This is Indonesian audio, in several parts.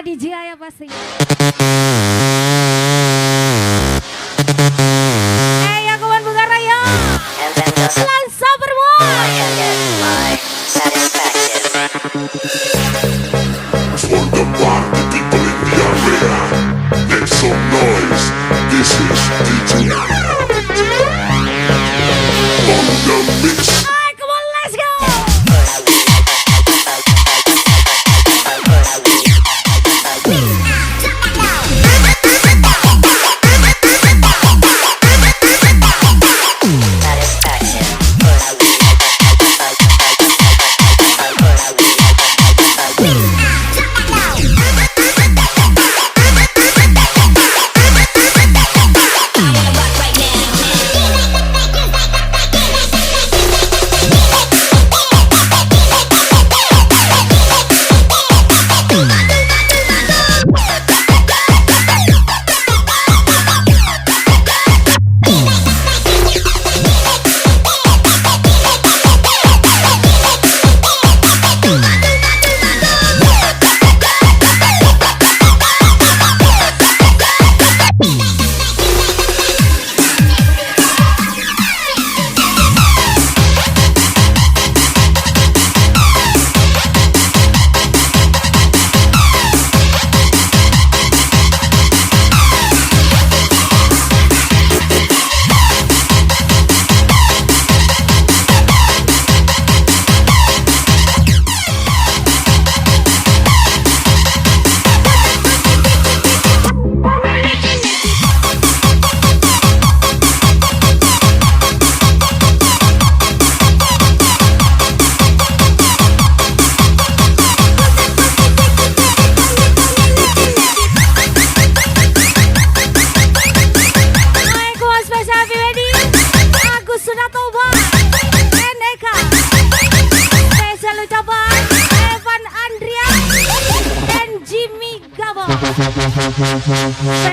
DJ ya pasti. Ya kawan Bugara ya. Lansa berbuat. For the party people in the area, make some noise. This is DJ on the mix. Come on, let's go.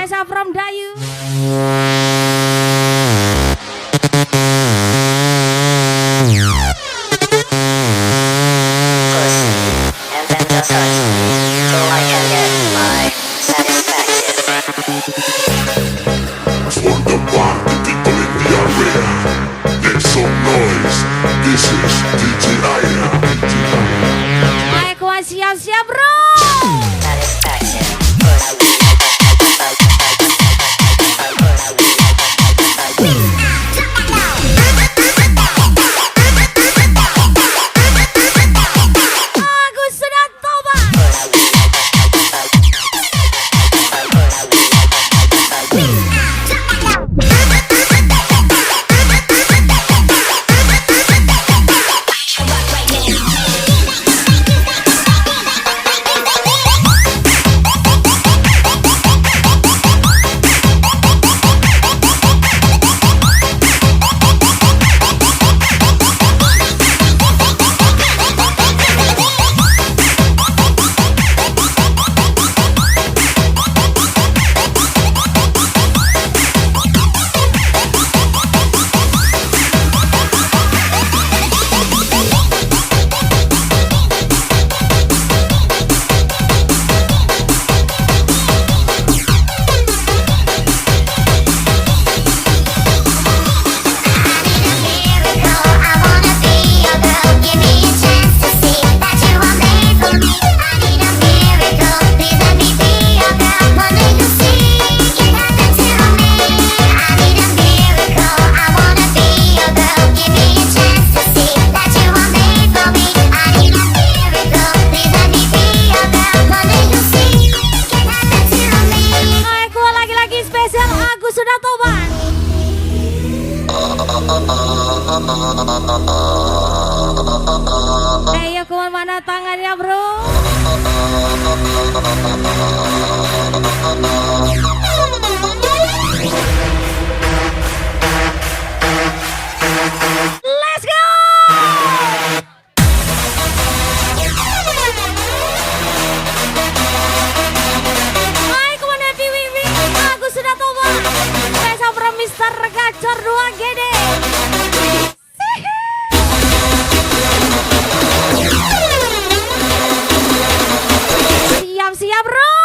Saya from Dayu. For the party people in the area, make some noise. This is DJ Aya. Ayo kawan siap-siap bro. Ayo kawan mana tangannya bro? Let's go! Hai kawan Happy Wiwi, aku sudah tobat. Saya from Mr. Gacor 2 GD. Siap-siap bro.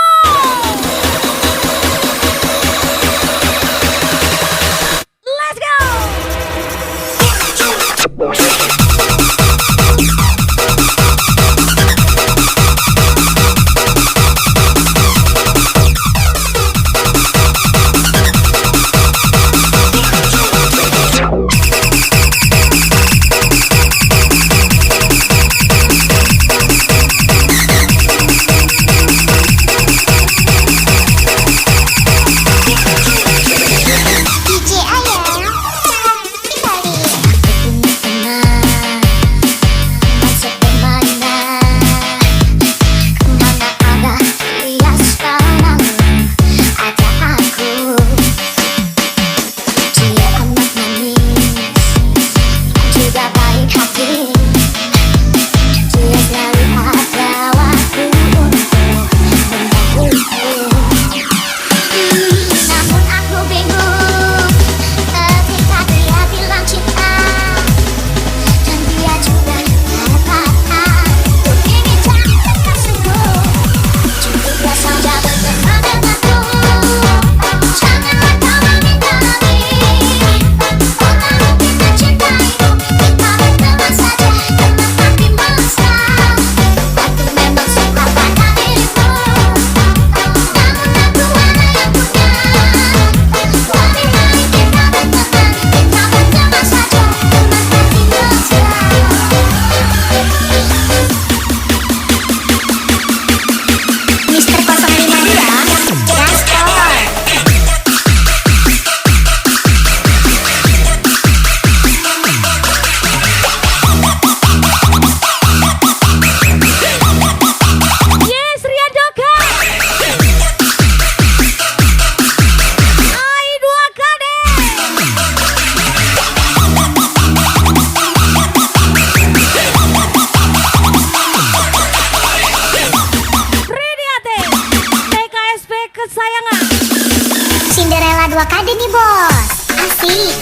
2KD nih bos, asik.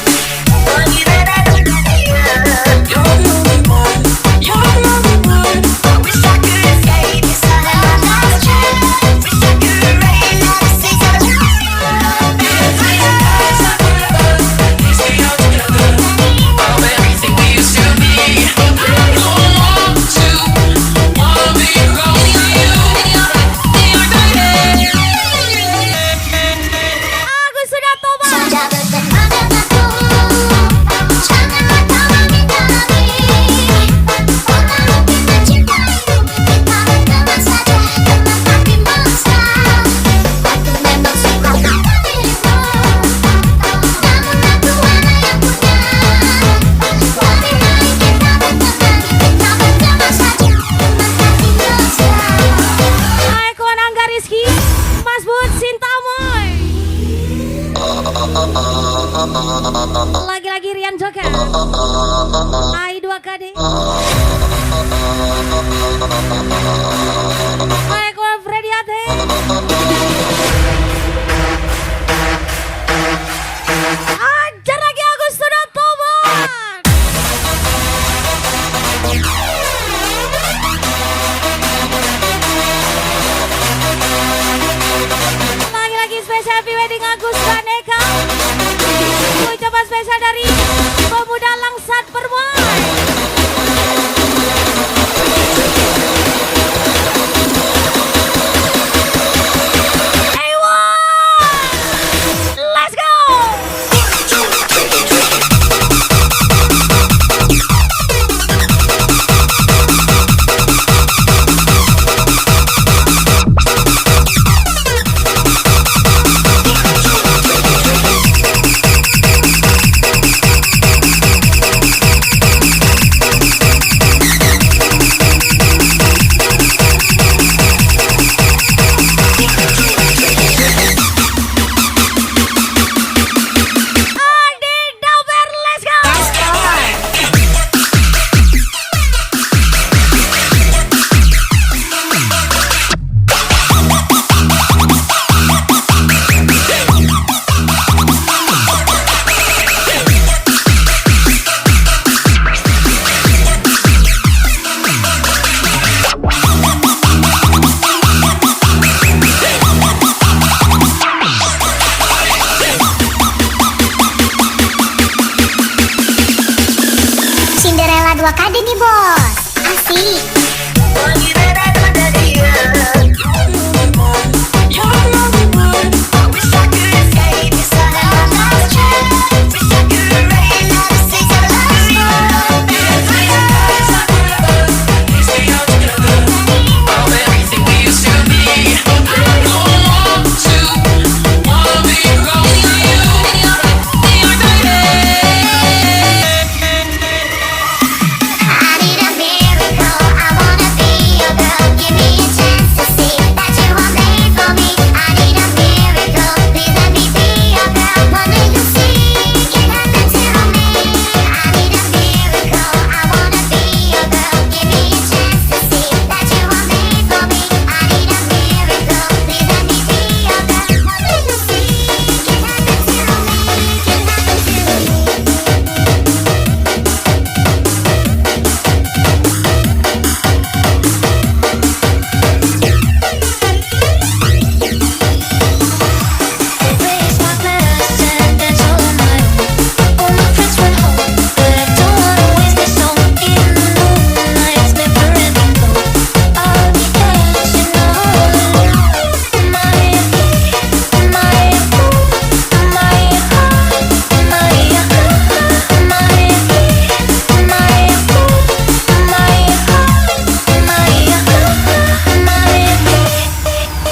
Aku sudah tobat. Hai kawan Angga Rizky, Mas Bud Sintamoy. Lagi-lagi Rian Joker. Hai 2KD. Hai kawan Freddy Ate. Ajar lagi, aku sudah tobat. Lagi-lagi spesial happy wedding Agus Baneka. Ucapan spesial dari pemuda Langsat Permai. Let's go. Adi Dauber, let's go. Cinderella 2KD nih bos, asik. I need a miracle, I wanna be your girl. Give me a chance to see that you are made for me. I need a miracle, please let me be your girl. What do you see can happen to me? I need a miracle, I wanna be your girl. Give me a chance to see that you are made for me. I need a miracle, please let me be your girl. What do you see can happen to me? Can happen to me. Raise my glass and dance all on my own. All my friends went home, but I don't wanna waste this song. In the moonlight, it's never ending though. I'll be dancing all alone. My heart, my heart, my heart, my heart, my heart, my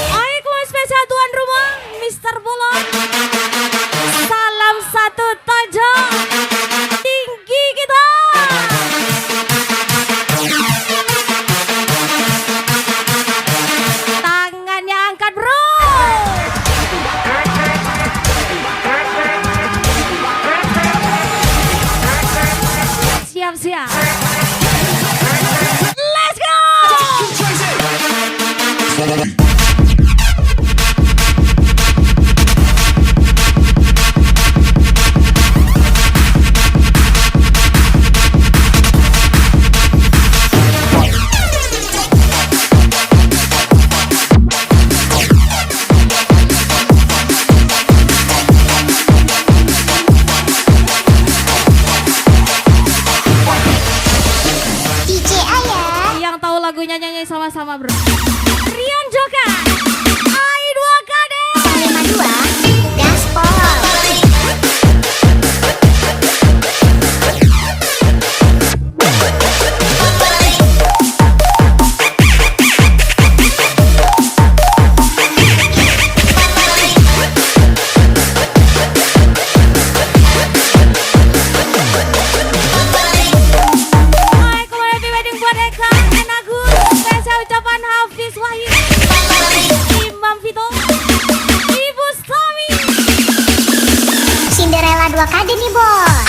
Hai kawan spesial tuan rumah, Mr. Bolon. Salam satu Tojo. Tinggi kita. Tangannya angkat bro. Siap-siap. Let's go. Follow me. dua KD nih bos.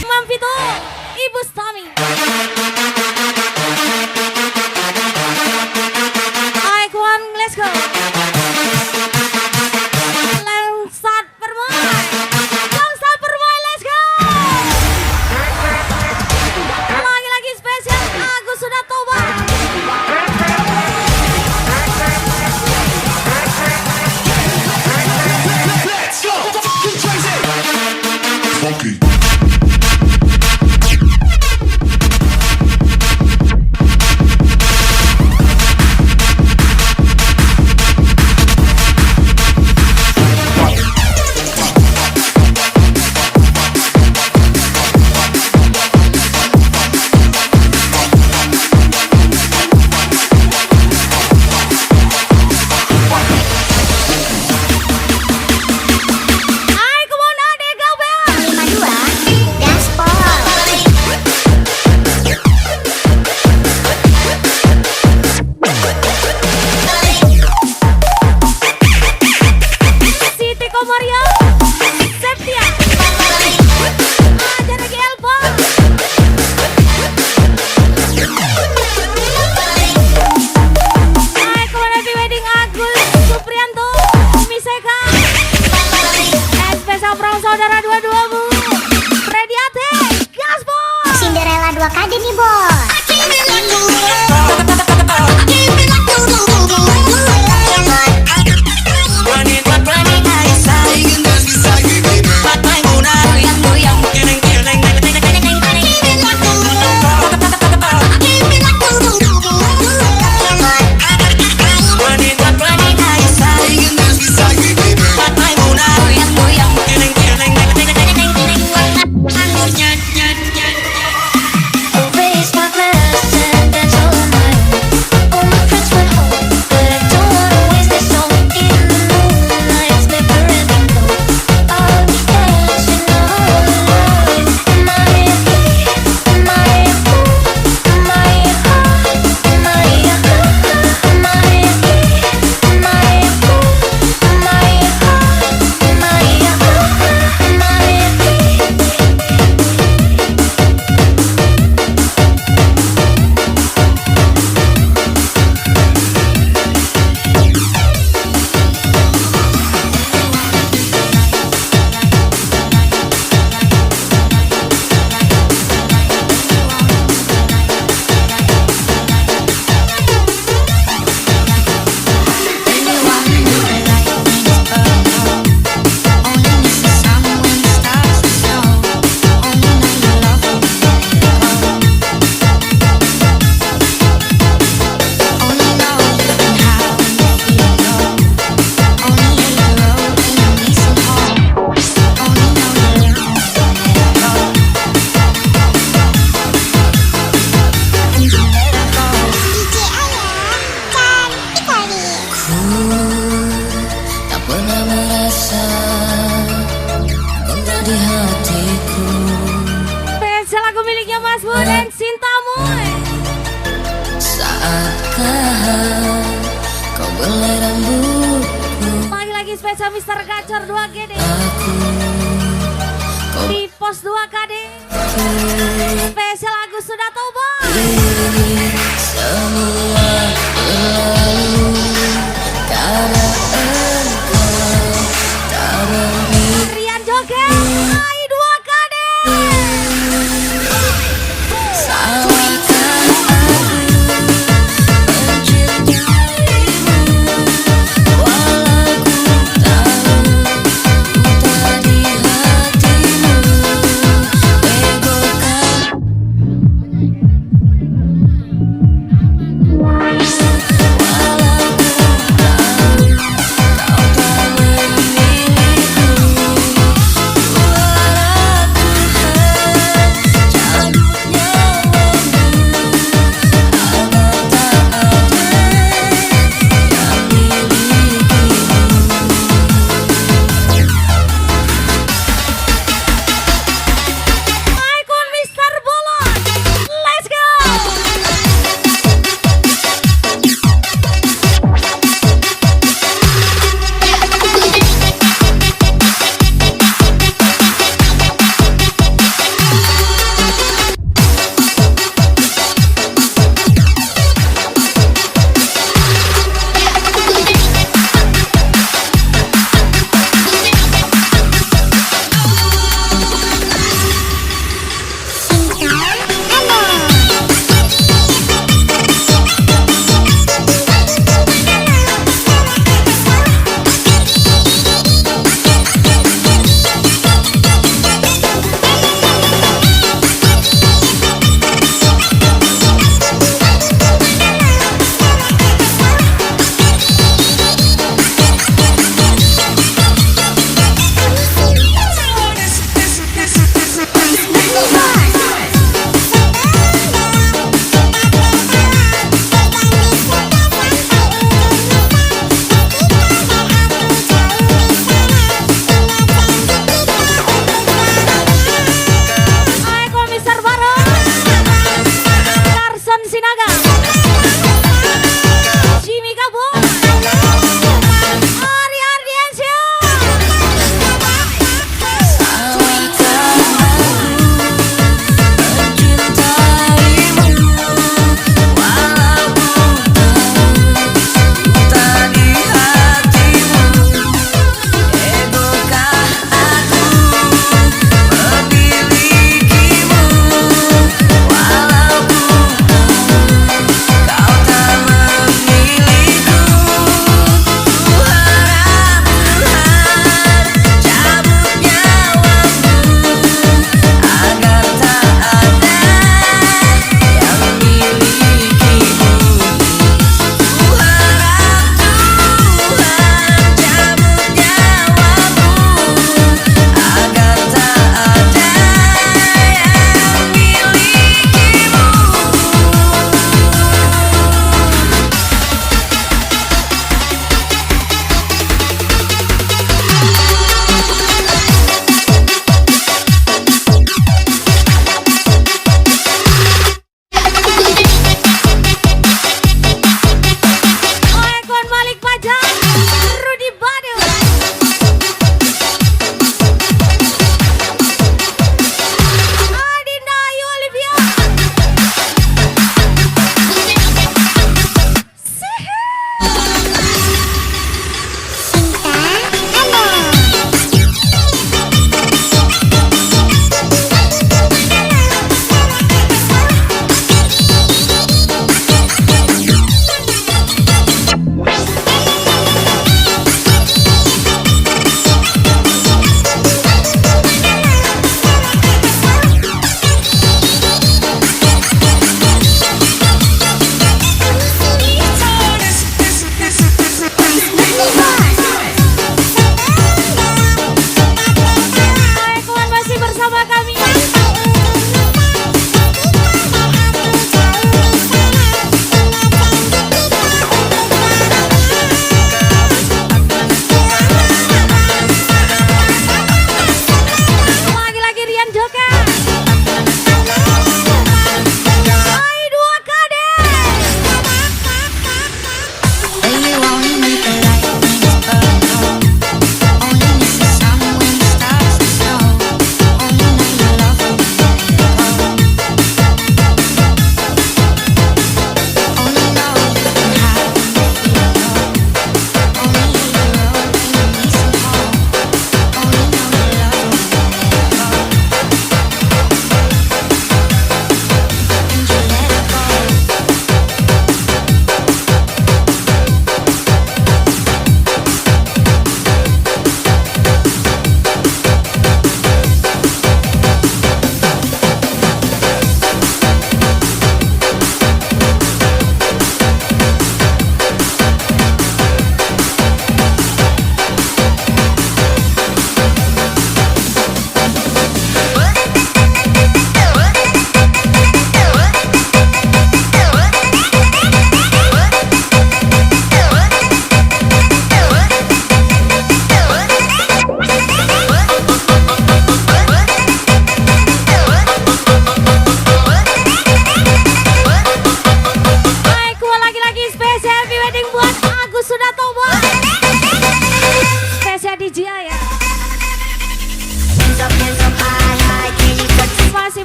Mam Vito, Ibu Stami. Hai kawan, let's go. Langsat permai, let's go. Lagi-lagi spesial, Agus sudah tobat. Funky. Hai kawan, adek kau bel. 52 Gaspol. Siti Komaria, Septia, ada lagi Elva. Hai kawan, happy wedding Agus Suprianto, Miseka, spesial from saudara dua-duamu, Freddy Ate, Gaspol. Cinderella 2 KD nih bos. Raise my glass and dance all on my own. All my friends went home, but I don't wanna waste this song. In the moonlight's never-ending glow, I'll be dancing all alone. My heart, my heart, my heart, my heart, my Spesial lagu miliknya Mas Bu dan Sintamu. Saatkah kau belai rambutku, Lagi-lagi spesial Mr. Gacor 2 GD kau di pos 2 KD. Spesial Agus sudah tobat. berdiri, semua berlalu karena engkau tak bermimpi. Rian joget, AI 2 KD. Salahkah aku mencintaimu, walau ku tahu ku tak di hatimu. Ego kan walau ku tahu kau tak memilikiku.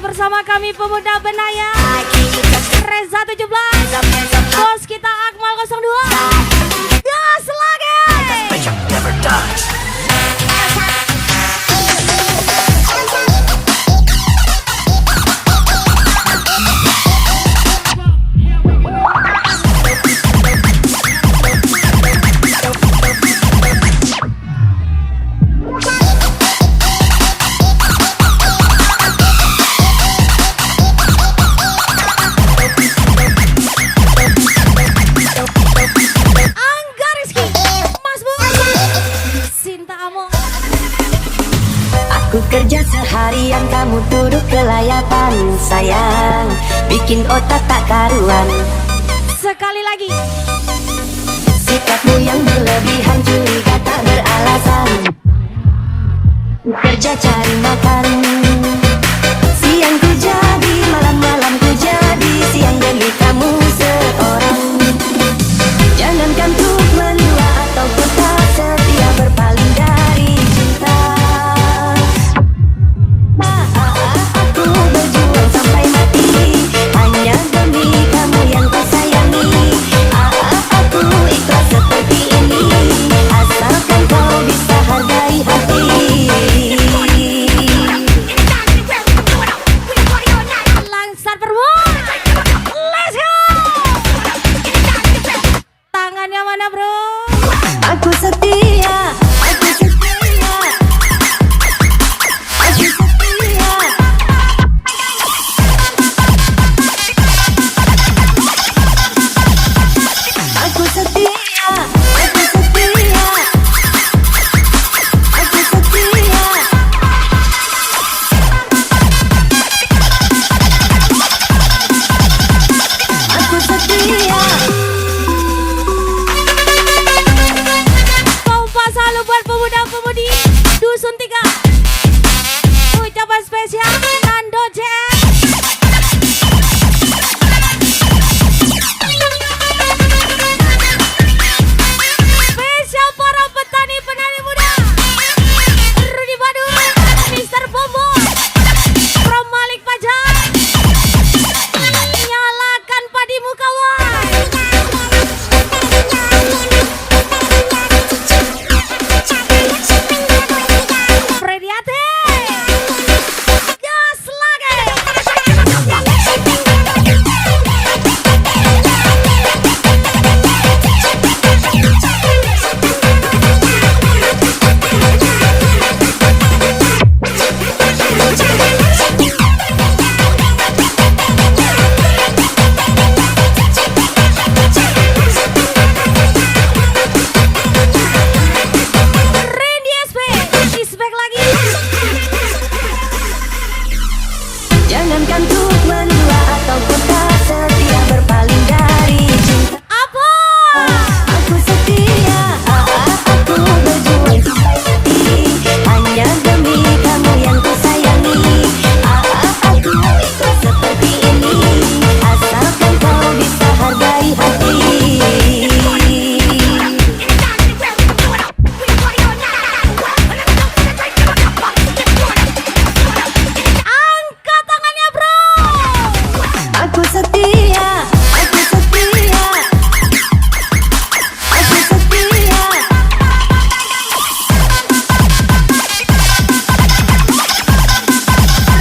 bersama kami pemuda Benaya Reza 17, bos kita Akmal 02. Gas lagi. Ku kerja seharian, kamu duduk kelayapan. Sayang, bikin otak tak karuan. Sekali lagi. Sikapmu yang berlebihan, curiga tak beralasan. Ku kerja cari makan. Siang ku jadi, malam-malam ku jadi. Siang demi kamu seorang. Jangankan ku mendua atau ku tak setia, berpaling dari cinta. Aku berjuang sampai mati, hanya demi kamu yang ku sayangi. Aku ikhlas seperti ini, asalkan kau bisa hargai hati. Langsat perempuan. Let's go. Tangannya mana bro? Aku setia, aku setia, aku setia. Aku setia, aku setia, aku setia. Aku setia. Pompa selalu buat pemuda-pemudi Dusun 3. Ucapan spesial Nando JM. Spesial para petani-penani muda Rudi Badu, Mr. Bobo, From Malik Pajar. Nyalakan padimu kawan. Freddy Ate. Gas lagi. Randy SP is back lagi. Jangankan ku mendua atau ku tak setia, berpaling dari cinta. Apa? Aku setia, aku berjuang sampai mati, hanya demi kamu yang ku sayangi. Aku ikhlas seperti ini, asalkan kau bisa hargai hati. Angkat tangannya bro. Aku setia, aku setia, aku setia.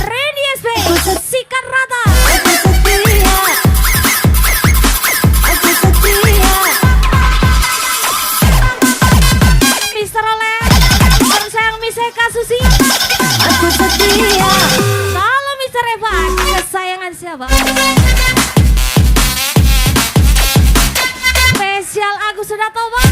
Randy SP sikat rata. Aku setia, aku setia. Mr. Oleh bersayang Miseka Susi. Aku setia. Kalau Mr. Evan kesayangan siapa? Spesial Agus sudah tobat.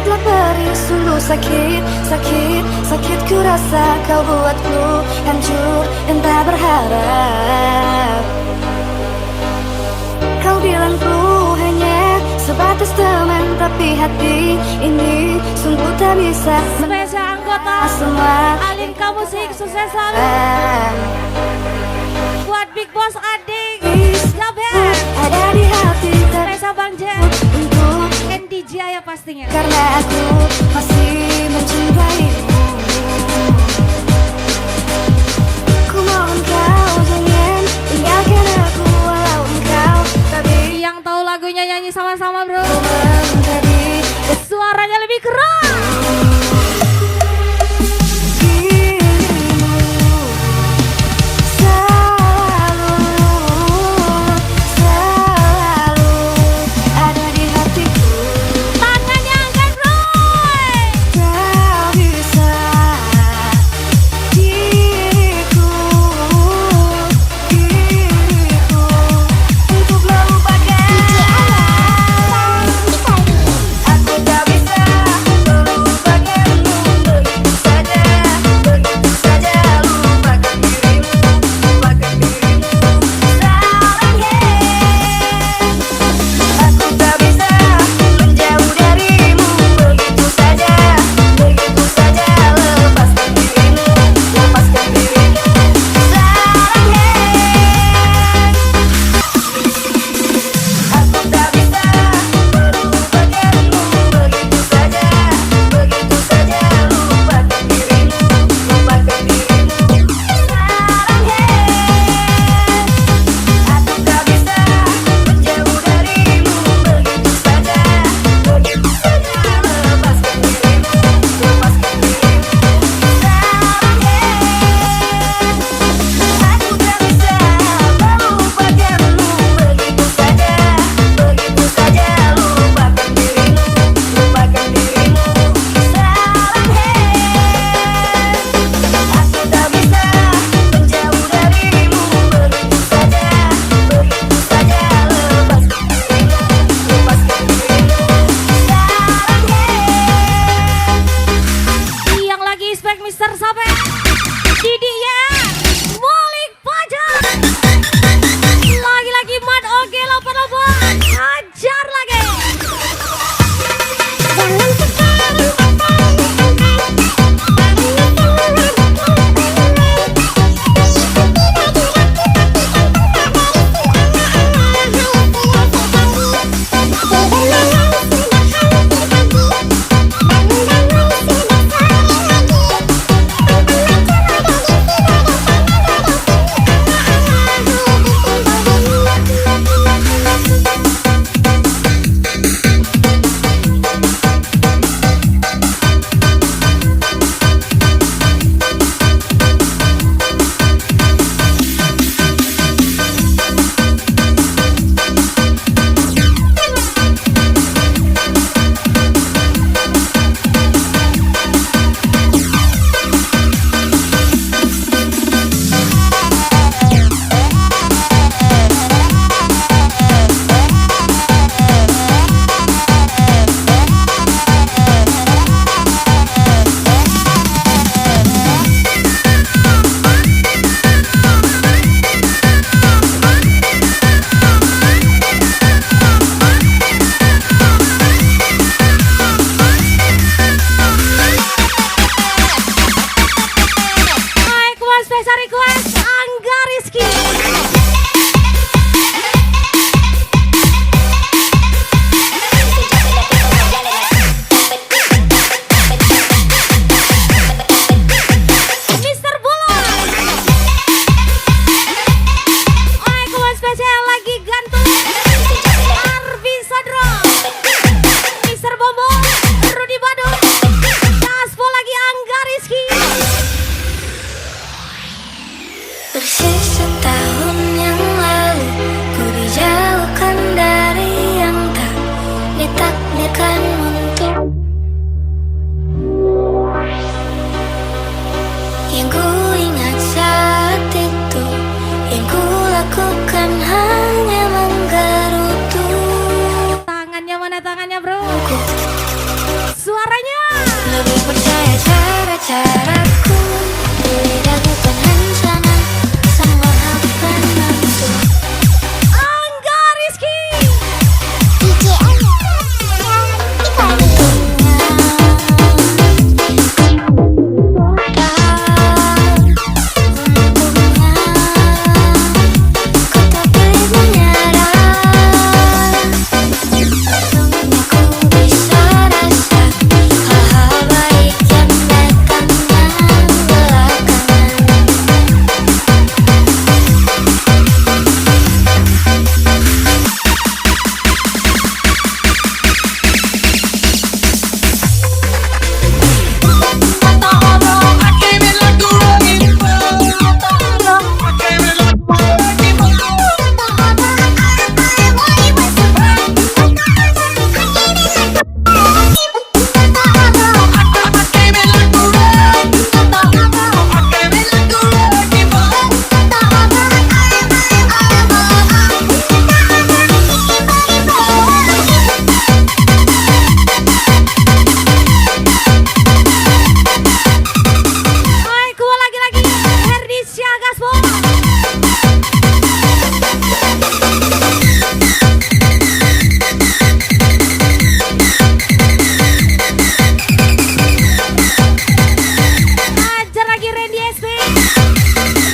Lihatlah perih, sungguh sakit, sakit, sakit ku rasa kau buatku hancur dan tak berharap. Kau bilang ku hanya sebatas teman, tapi hati ini sungguh tak bisa Spesial anggota semua Alinka Musik, sukses selalu buat Big Boss adik Jaber, ada di hati spesial Bang Jen untuk Andy Jaya pastinya. karena aku masih mencintaimu. Ku mohon kau jangan tinggalkan aku walau engkau tapi Yang tahu lagunya nyanyi sama-sama bro. menjadi Suaranya lebih keras. dirimu selalu, selalu ada di hatiku. Tangannya angkat bro. Tak bisa diriku, diriku untuk melupakan. Aku tak bisa melupakanmu begitu saja, begitu saja. Lupakan dirimu, lupakan dirimu. Sayangnya aku tak bisa menjauh darimu begitu saja, begitu saja. Lepaskan dirimu, lepaskan dirimu. Sayangnya aku tak bisa melupakanmu begitu saja, begitu saja. Lupakan dirimu, lupakan dirimu. Sayangnya aku tak bisa menjauh darimu begitu saja, begitu saja. Lepaskan dirimu, lepaskan dirimu. Sayangnya aku tak bisa melupakanmu begitu saja, begitu saja. Lupakan dirimu, lupakan dirimu. Sayangnya aku tak bisa menjauh darimu begitu saja, begitu saja. Lepaskan dirimu, lepaskan dirimu. Sayangnya Yang lagi spek Mister Sape Didi ya Molik Pajar. Lagi-lagi Mat Oke 88 hajar lagi. Caraku diragukan rencana, semua akan langsung. Angga Rizky. DJ Anya Kau tak boleh menyerah. Untungnya ku bisa rasa hal-hal baik yang datangnya Hai, kuat lagi-lagi. Herdi Siagaspo. Ajar lagi Randy SP.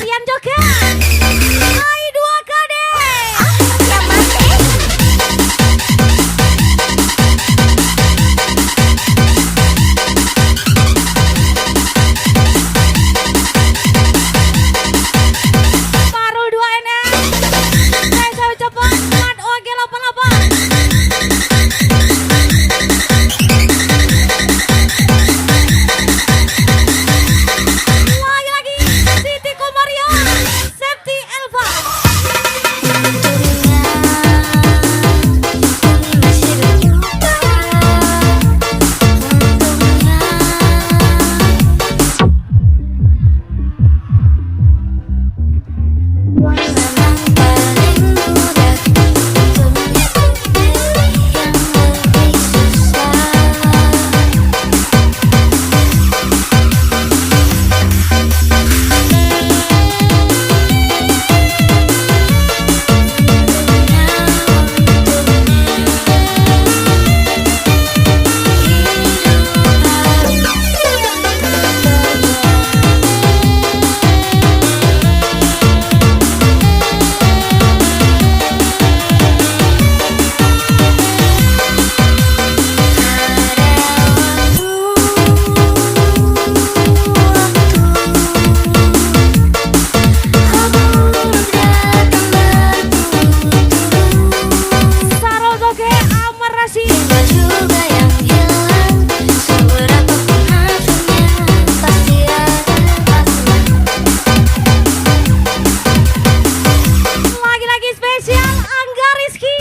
Rian Joka. Hai 2KD. Parul 2NN. Saya ucapkan Mat OG 88. Lagi-lagi Siti Komaria, Septi Elva. Sarul Toge Amar Rashid. juga yang hilang, seberapapun hasilnya pasti ada makna. Lagi-lagi spesial Angga Rizky.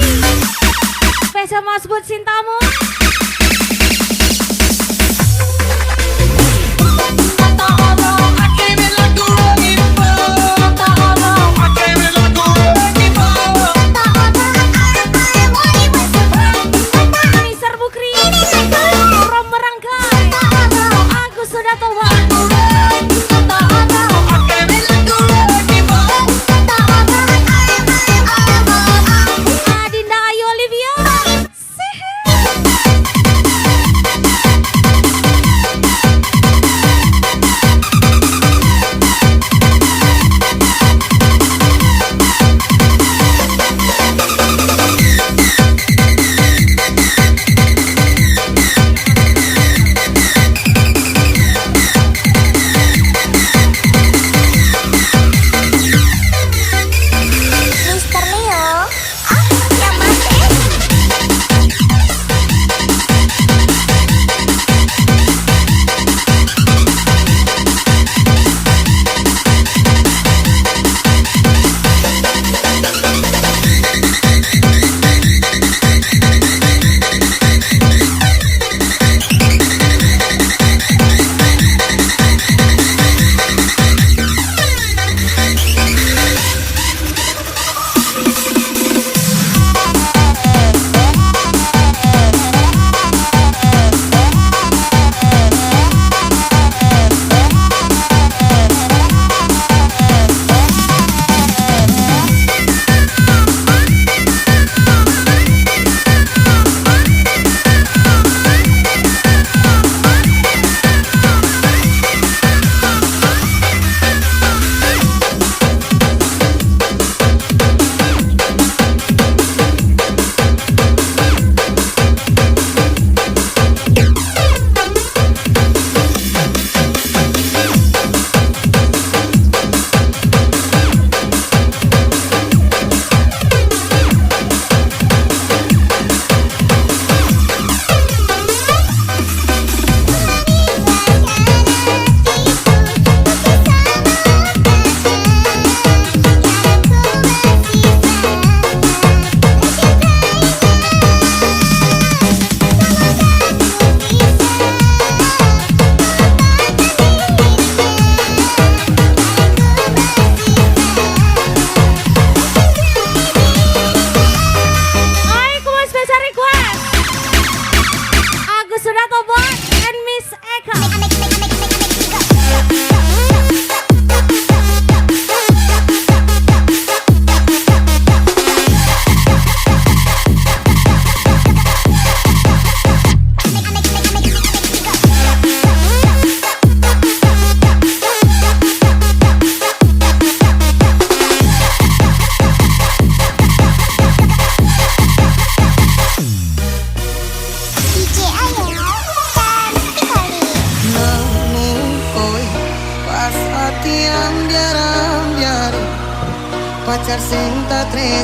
Spesial Mas buat cintamu. Anissa Bukri. Rom Merangkai. Aku sudah tua. Adinda Ayu Olivia. Sehat.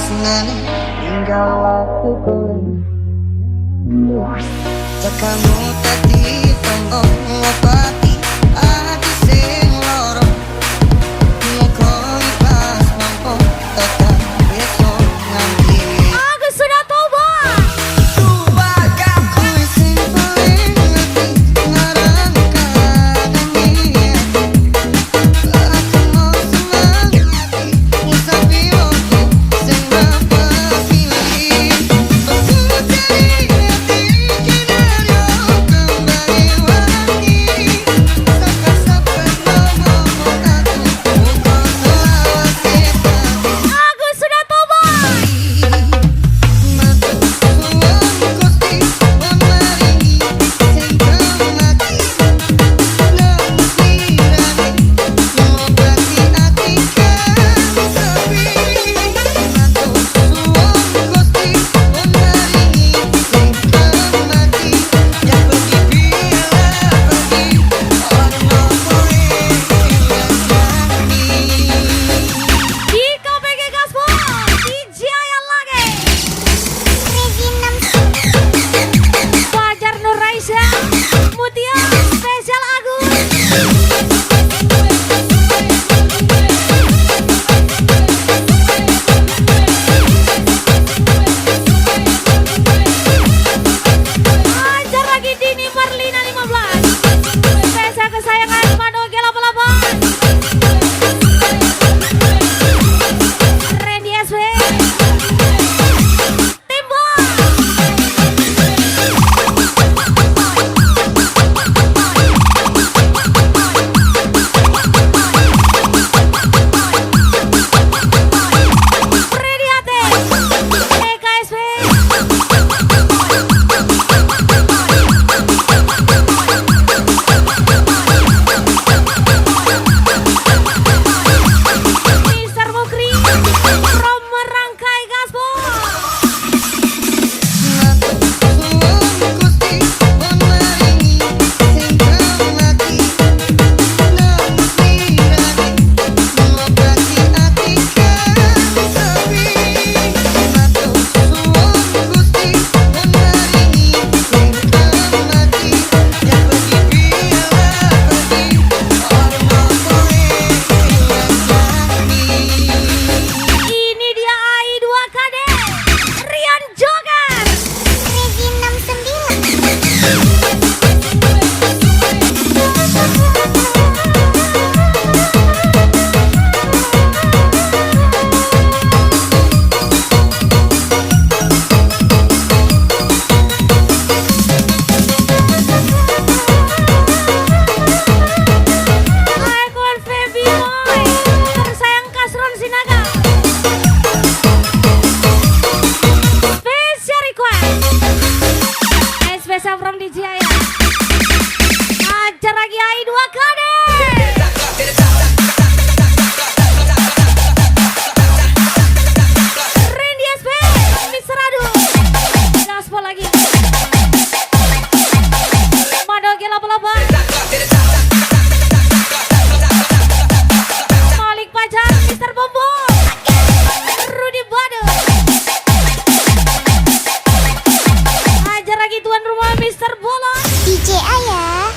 tresnane hingga waktu kurang. Cakamu tadi tonggo ngobati ati sing loro. Muga ikhlas mampu tekan besok nanti. Aku sudah toba. Aku sing paling ngerti ngarang kangen. Aku mau semangati tapi waktu sing berapa pilih. Aku cari hati kinario kembali lagi. Sampai ngomong aku untuk selawase tadi. Aku sudah toba. Di KPG Gaspol, DJ yang lagi. Fajar Nur Raisya, Mutia, spesial Agus. Ajar lagi Dini Marlina 15. Spesial kesayangan Mano Gela 88. Randy SW. Timbul. Freddy Ate. EKSW. Mister Mukri from Merangkai Gaspol. Ini dia AI2KD Rian Joker. Icon Feby Boy tersayang Kasron Sinaga. Special request. Special from DJ Aya. Ajar lagi AI2KD. Randy SP, Mr. Adu. Gaspol lagi. Mado Gela 88. Malik Pajar, Mr. Bombo. Rudy Badu. Ajar lagi tuan rumah Mr. Bolon. DJ Ayah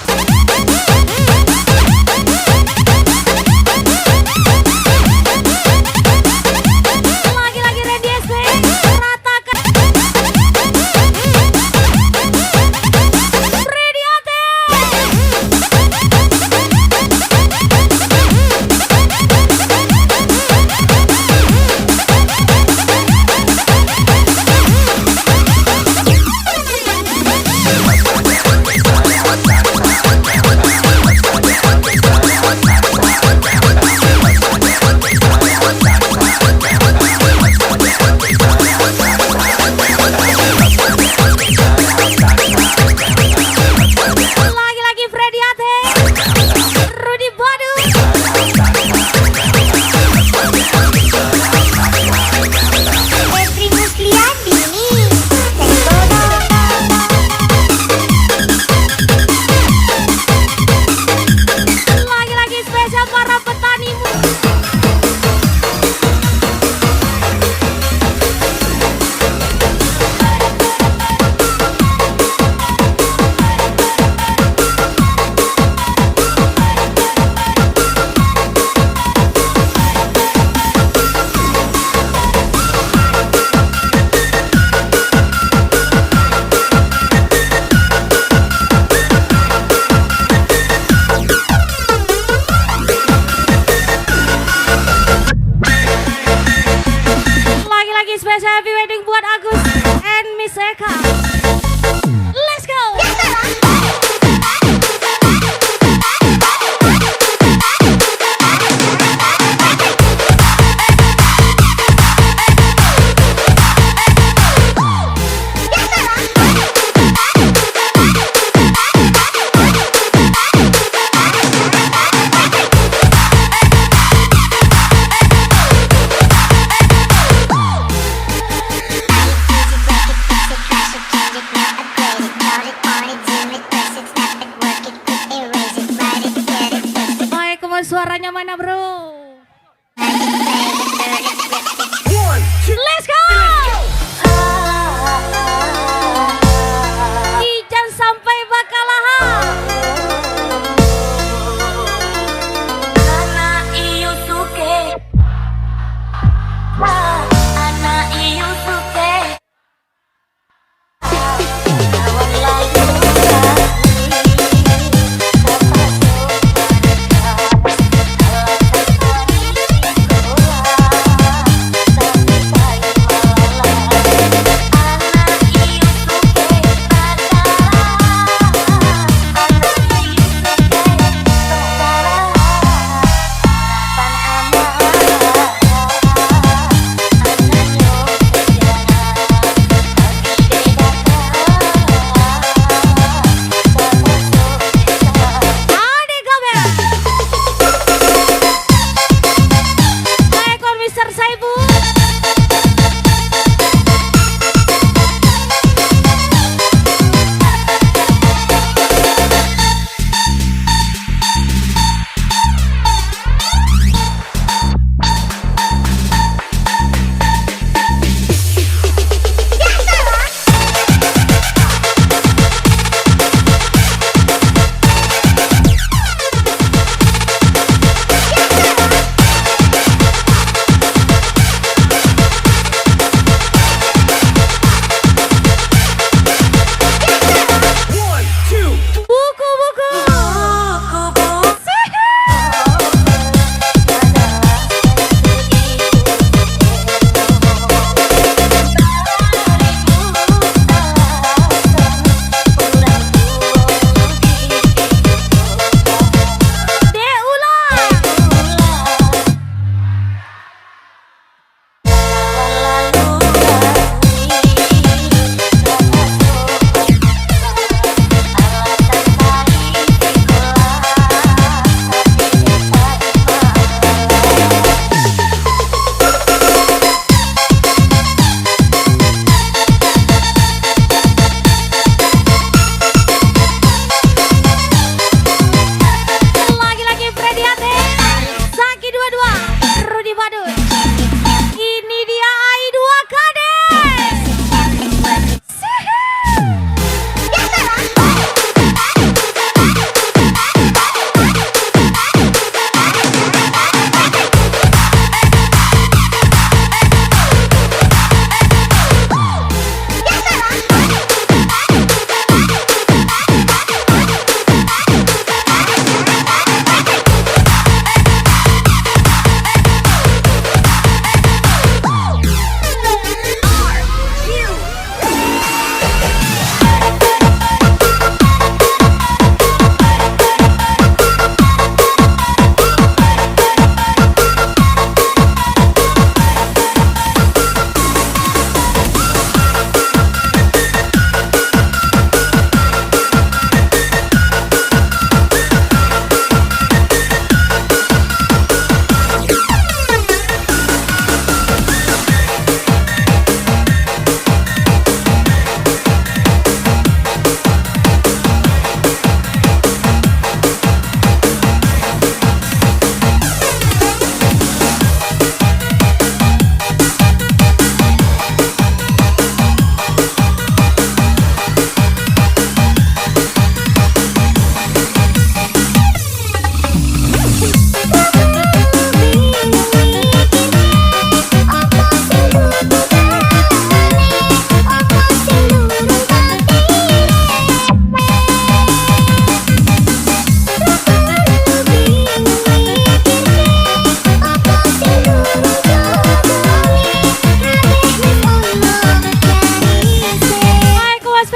Neka. Let's go.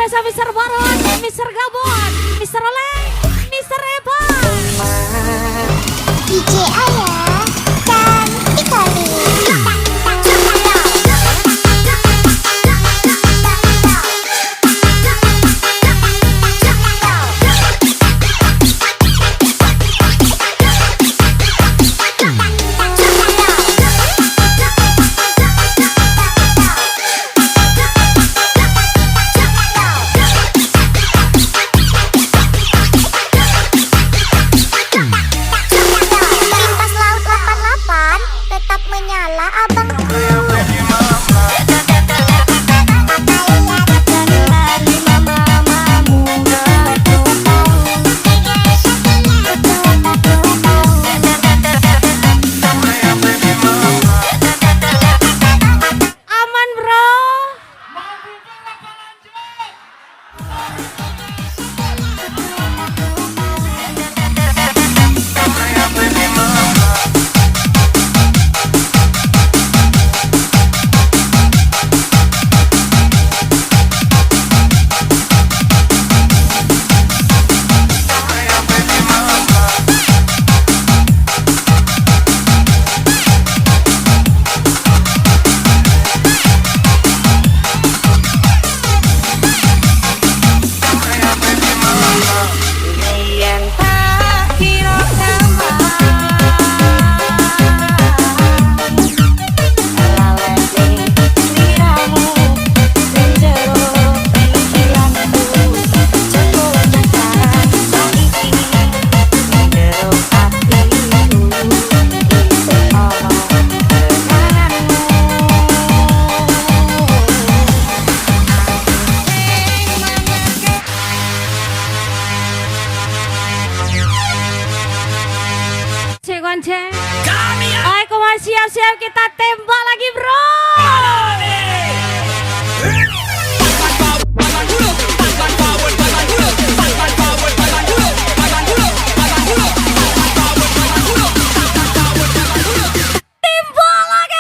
spesial Mr. Baron, Mr. Gabon, Mr. Oleng, Mr. Evan. DJ Ayah dan Ikali. Lintas Laut 88 tetap menyala abang. Aman bro. Cek gonceng. Ayo mas siap-siap kita tembak lagi bro. Tembak lagi.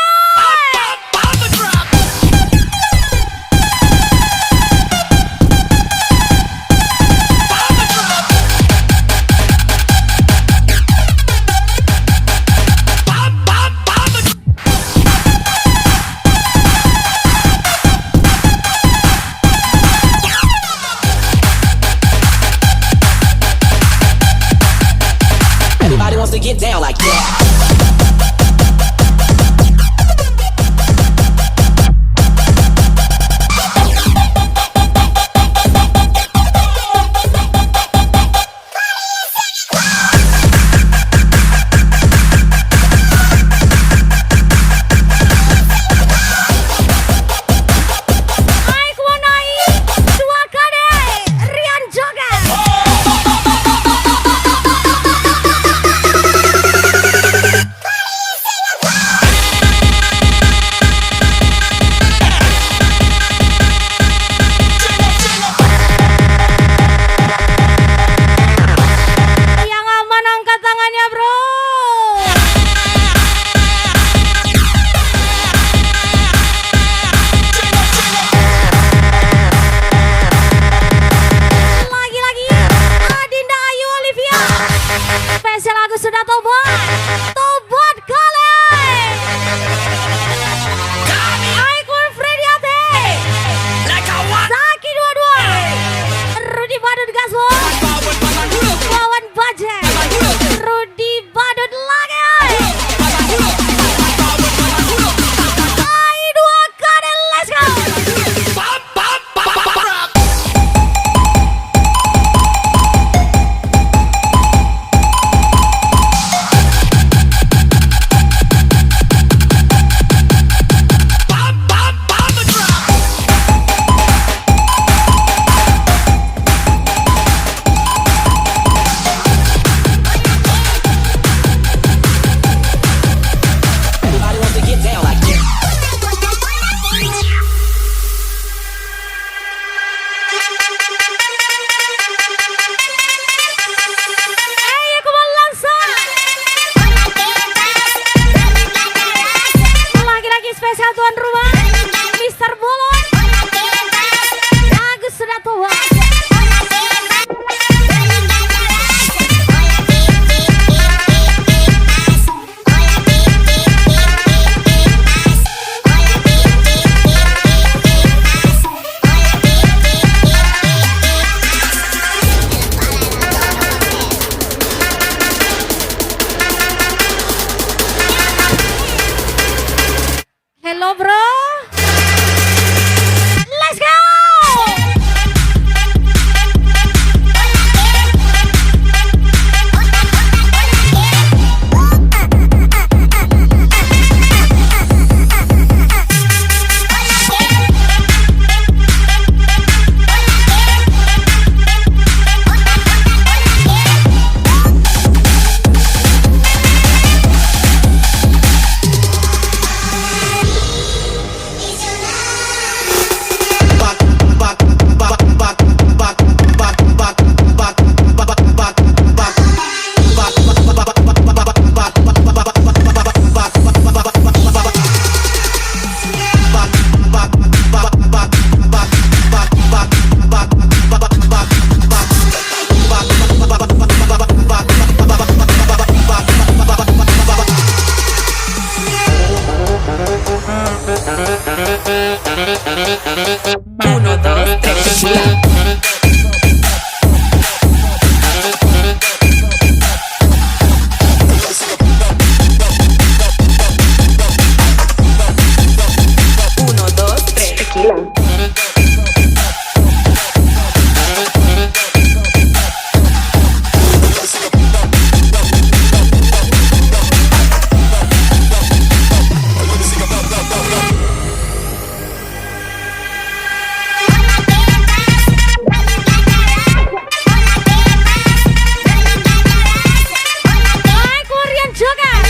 Hai Korean Joker.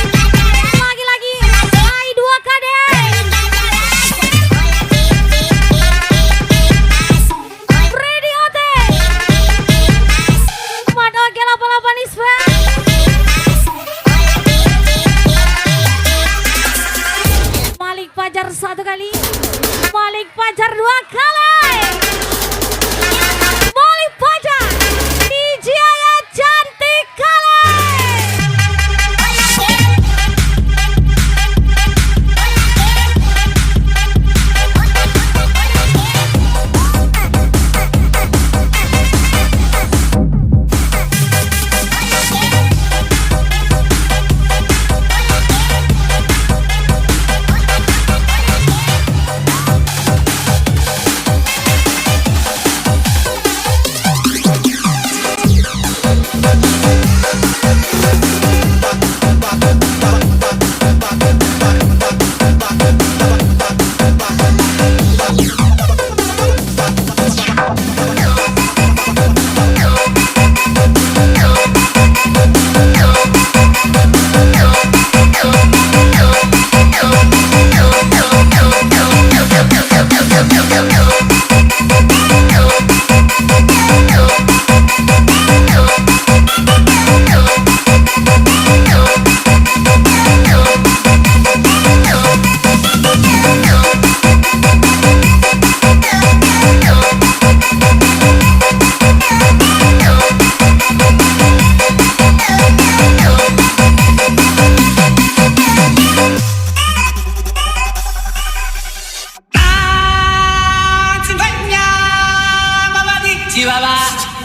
Lagi-lagi Hai 2KD. Freddy Ote. Mat Oke 88 Isfa. Malik Fajar 1 kali. Malik Fajar 2 kali. Malik Fajar. DJ Aya cantik kali.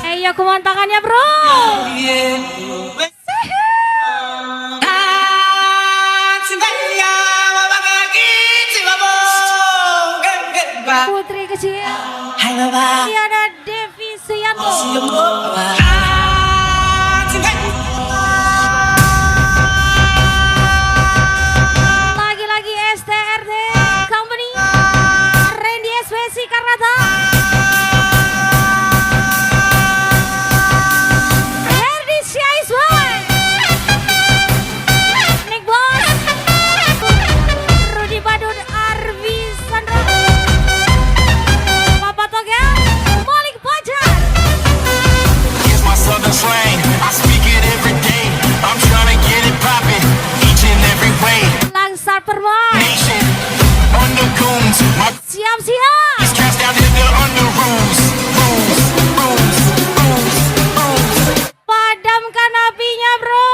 Ayo kemantangannya bro. Putri kecil. Tiana Devi Suyanto. Lagi-lagi STRD Company. Randy SPC Karnata. Herdi Syaiswan. Nick Boss. Rudi Badun Arvi Sandra. Papa Togel. Malik Fajar. Here's my southern slang. I speak it every day. I'm trying to get it poppin' each and every way. Langsar Permai. Nation, under goons. My Siap-siap. is cast down in the under rules. Rules. Padamkan apinya bro.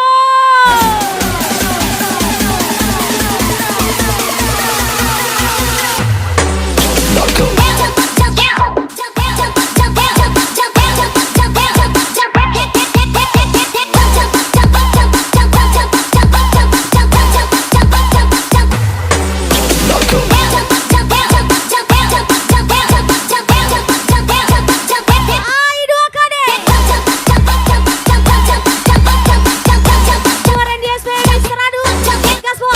Ai 2KD. Kemarin dia SPM Seradu. Gaspol.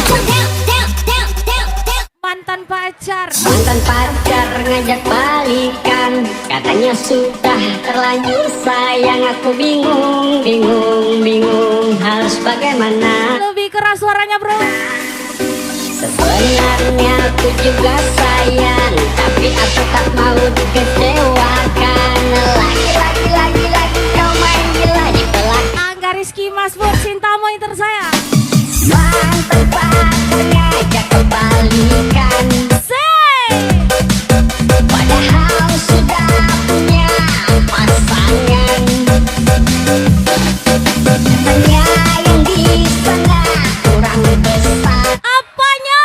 Mantan pacar. Mantan pacar ngajak balikan, katanya sudah terlanjur sayang. Aku bingung harus bagaimana. Lebih keras suaranya bro. Sebenarnya aku juga sayang, tapi aku tak mau dikecewakan. Lagi kau main gila di belakang. Angga Rizky Mas Pur Cintamu yang tersayang. Mantan pacar ngajak kebalikan, padahal sudah punya pasangan. Katanya yang di sana kurang besar Apanya?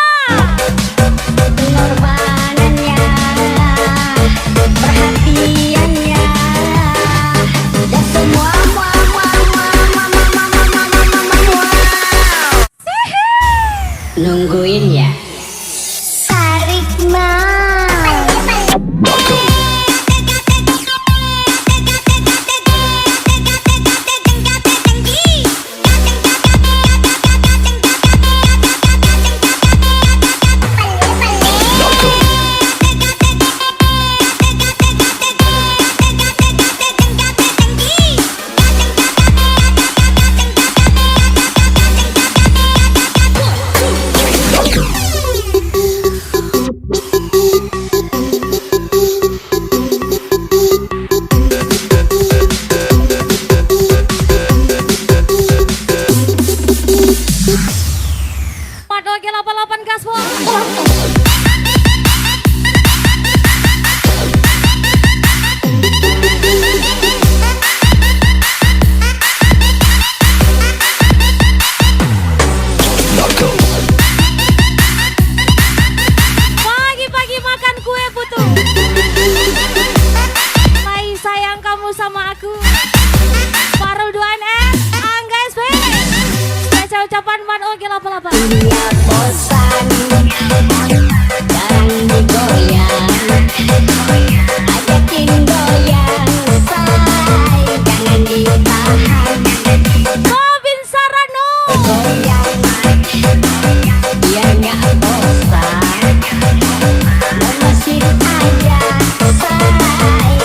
pengorbanannya, perhatian kamu sama aku. Farul 2NS, Angga SP. Spesial ucapan Man Oke Lapa-Lapa. Dunia bosan, jarang digoyang. Ajakin goyang, say, jangan ditahan. Robin Sarano. Goyang, biar nggak bosan. Lemesin aja, say,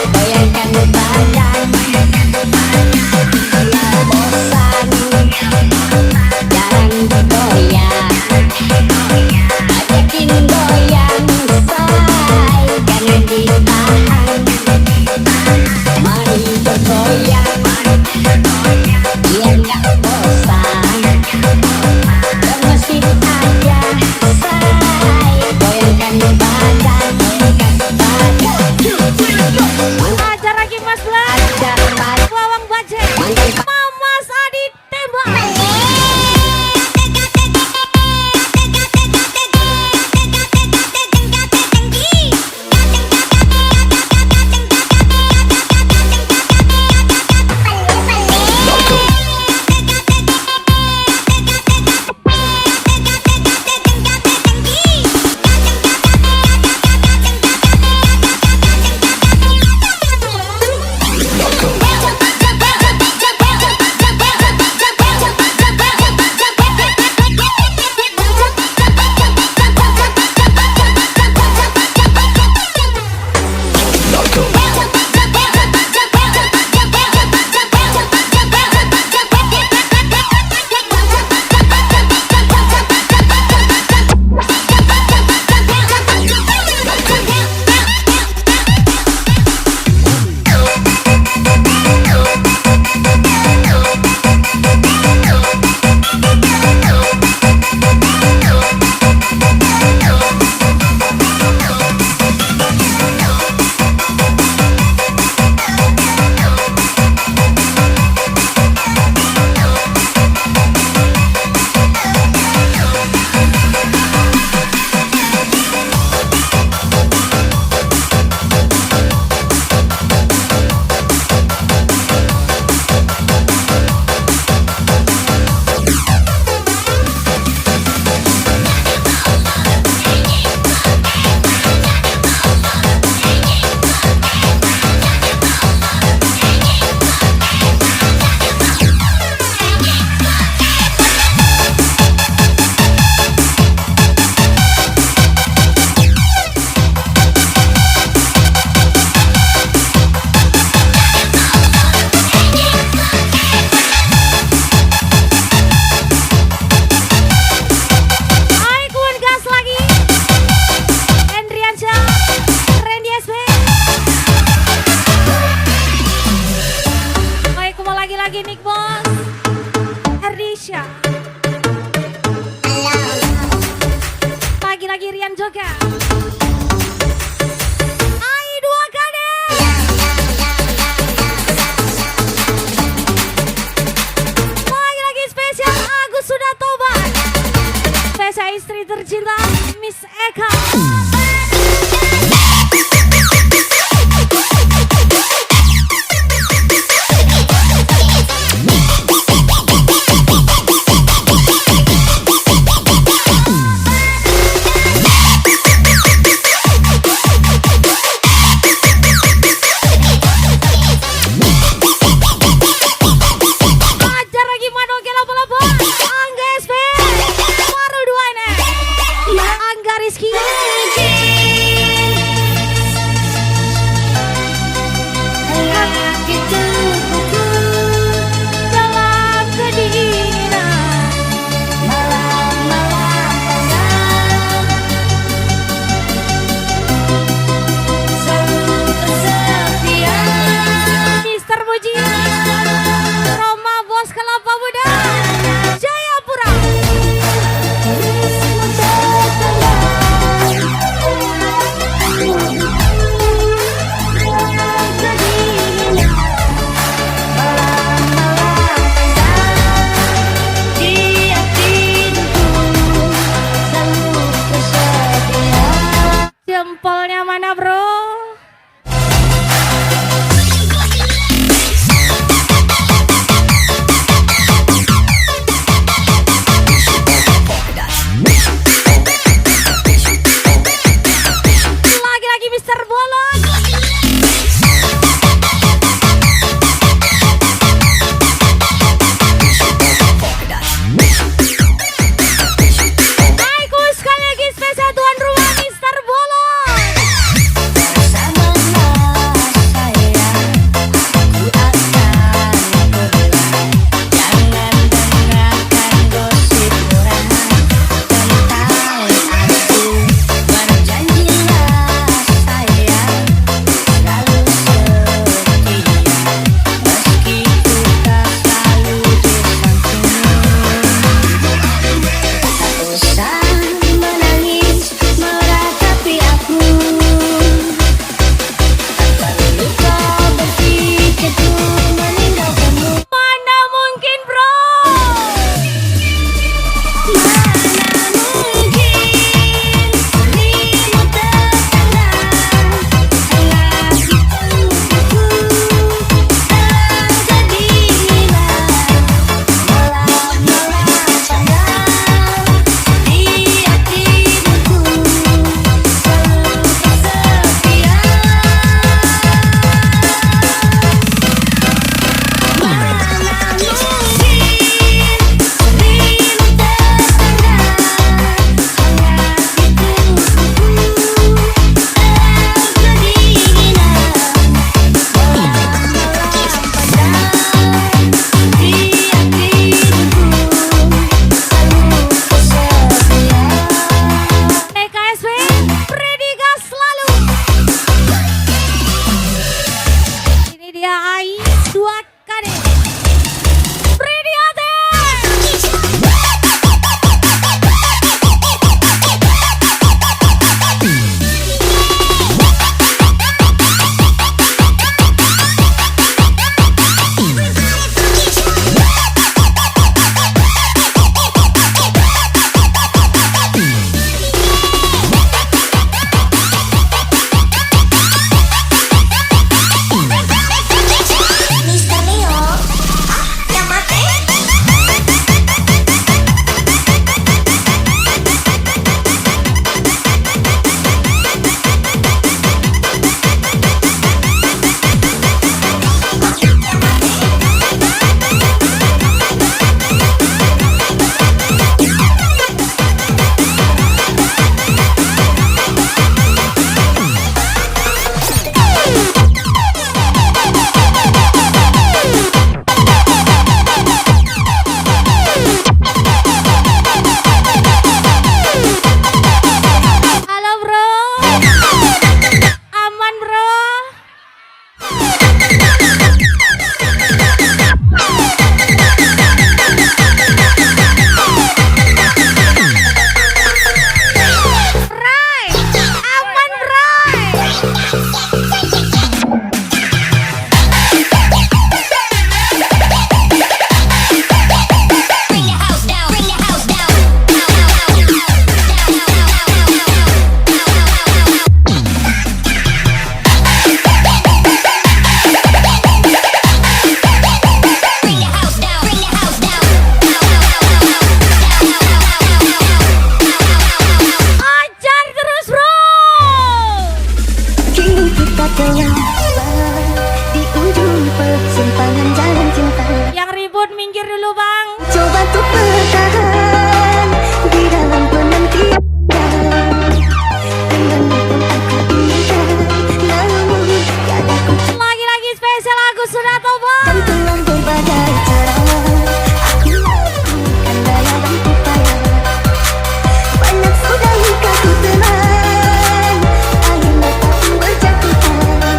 goyangkan badan. Dunia bosan, jarang digoyang. Ajakin goyang, say, jangan ditahan. Mari bergoyang, biar nggak bosan. Lemesin aja, say, goyangkan badan. Ajar lagi Mas Blas. Ajar Mas. Wawang Baje. Mamas Adi tembak. minggir dulu bang. Coba untuk bertahan di dalam penantian. Denganmu pun aku inginkan, namun tiada ku Lagi-lagi spesial Agus Sunarto bang. dan dengan berbagai cara aku lakukan daya dan upaya. Banyak sudah luka ku telan, angin datang berjatuhan.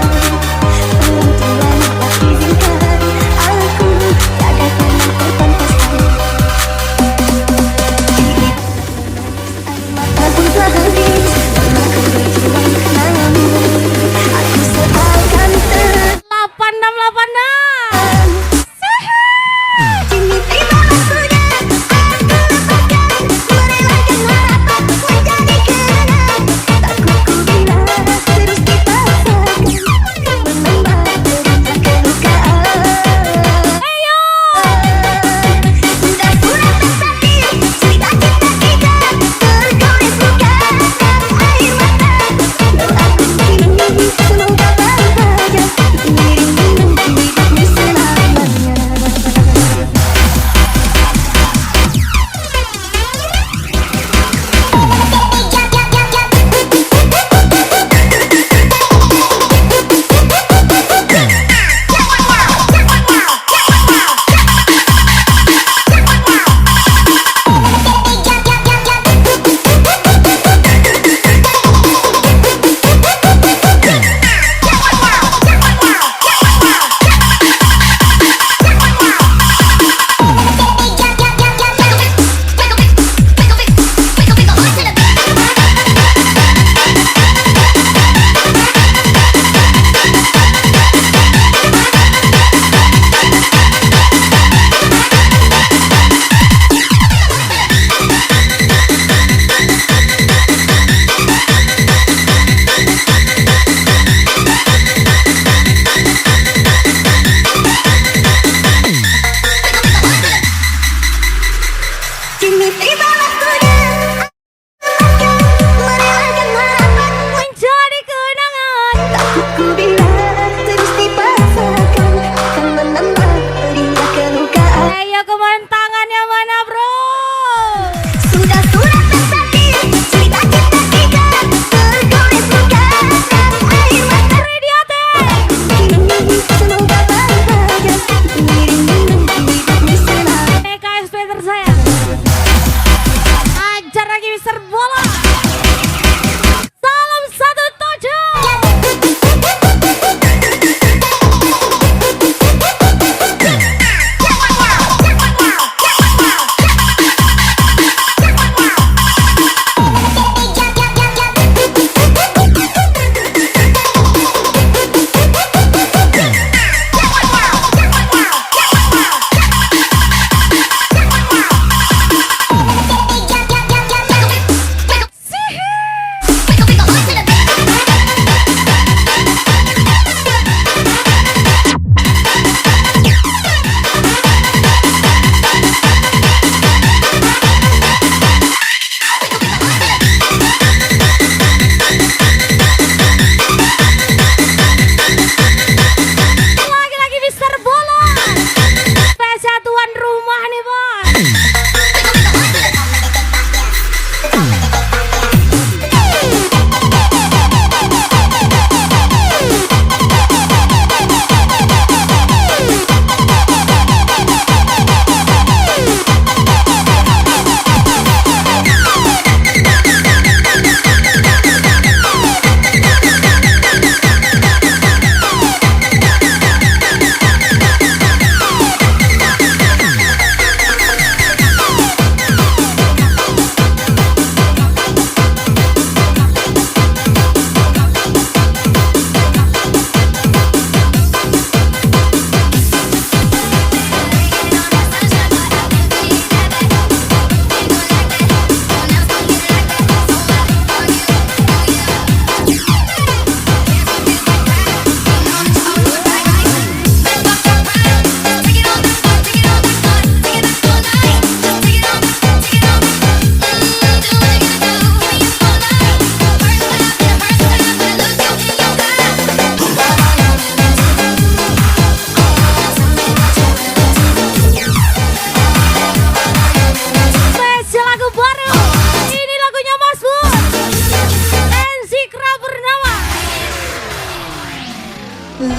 Orang tua lupa izinkan aku tiada pernah terpantas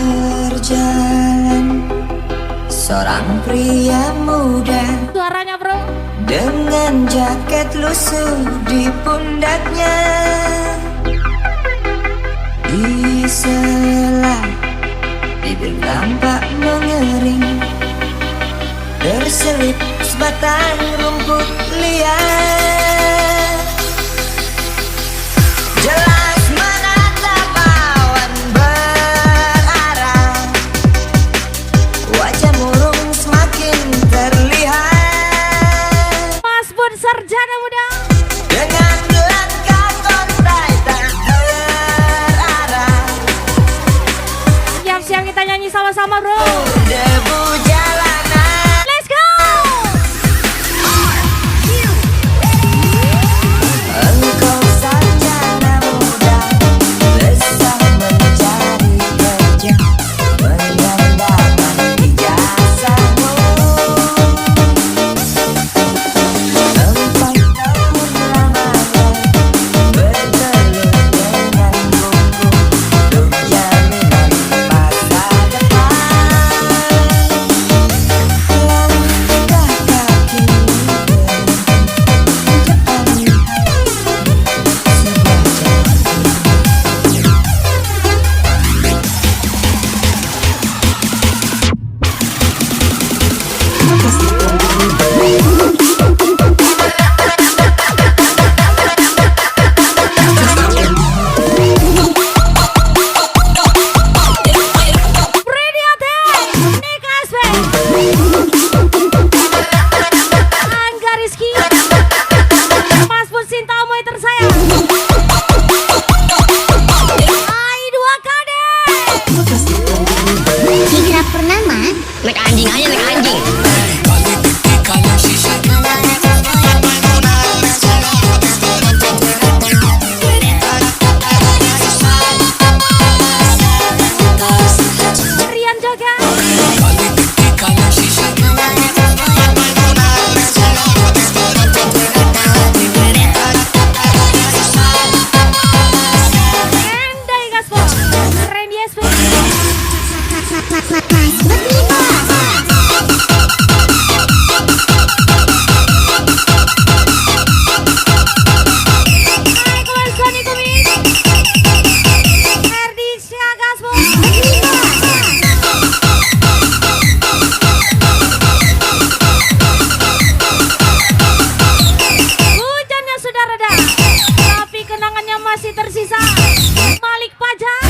berjalan seorang pria muda Suaranya bro. dengan jaket lusuh di pundaknya. Di sela bibir tampak mengering, berselip sebatang rumput liar. Jelas menatap awan berarah, wajah murung semakin terlihat. Mas Bun sarjana muda. Dengan langkah kontai tak terarah, Siap-siap kita nyanyi sama-sama bro. debu jalanan. Let's go. Engkau sarjana muda, resah mencari kerja, menyandarkan ijazahmu. Empat tahun lamanya bertelut dengan buku untuk jaminan masa depan. Langkah kakimu Ready attack. Nika SP. Angga Rizky. Mas Bun Sinta Moy tersayang. Hai 2KD. Citra Purnama. Naik anjing aja, naik anjing. Rian Joga. Endai Gaspo. Randy SP. Hai kawan Sony Kumis. Herdi Gaspo. Hujannya sudah reda, tapi kenangannya masih tersisa. Malik Pajar.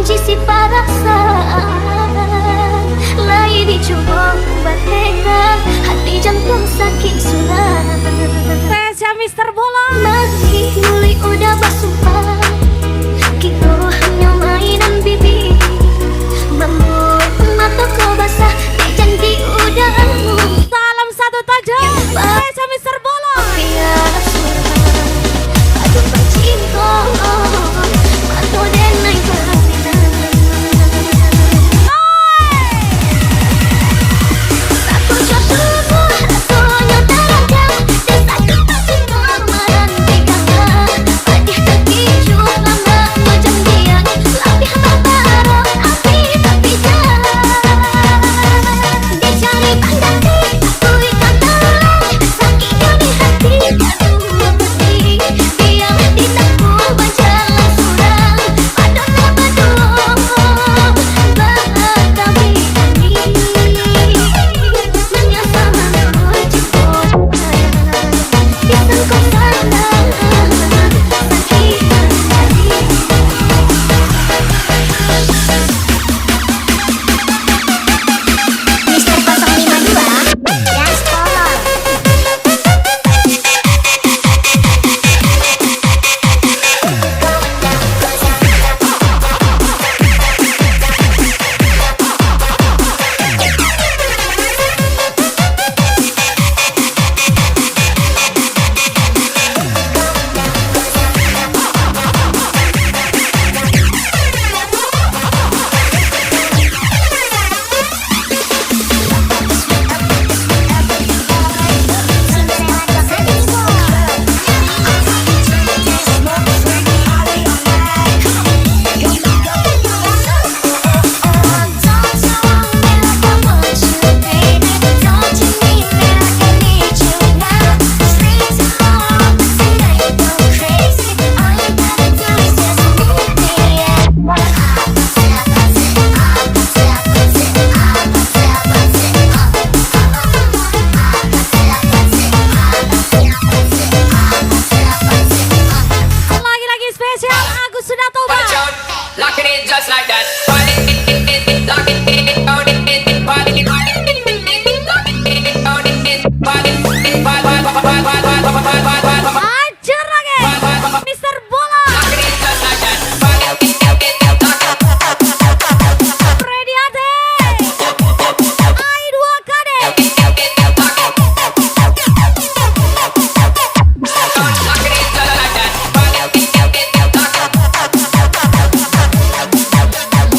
uji si perasaan, lagi dicoba batekan hati jantung sakit surat. Spesial Mister Bola. Masih mulai udah bersumpah, kita hanya mainan bibi. Membuat mata kau basah, janji udahmu. Salam satu tajam. Spesial Mister Bola. Biar surga, aduh bercinta, mantu dan naik pelaminan. Aku jatuh, rasanya terajam, dan sakit hati kemarin pegangan. Pedih terpicu lama macam dia, lebih berbarang api tapi jalan. Dicari pengganti, aku ikat talang, sakitnya di hati, aduh pedih. Biar ditempuh berjalan suram, padahal berdua berkami ini. Menyesal menjemput bisa kau sana sakit hati. Mister 052 Dance Color. Lagi-lagi spesial Agus sudah toba. Lock it in just like that. Lock it in, lock it in, lock it in, lock it in, lock it in, lock it in, lock it in, lock it in. Ajar lagi. Mister Bola. Lock it in just like that. Lock it in, lock it in, lock it in. Freddy Ade. I2KD. Lock it in just like that. Lock it in, lock it in, lock it in.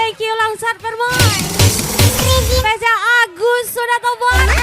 Thank you Langsat Permoy. Spesial Agus sudah tobat.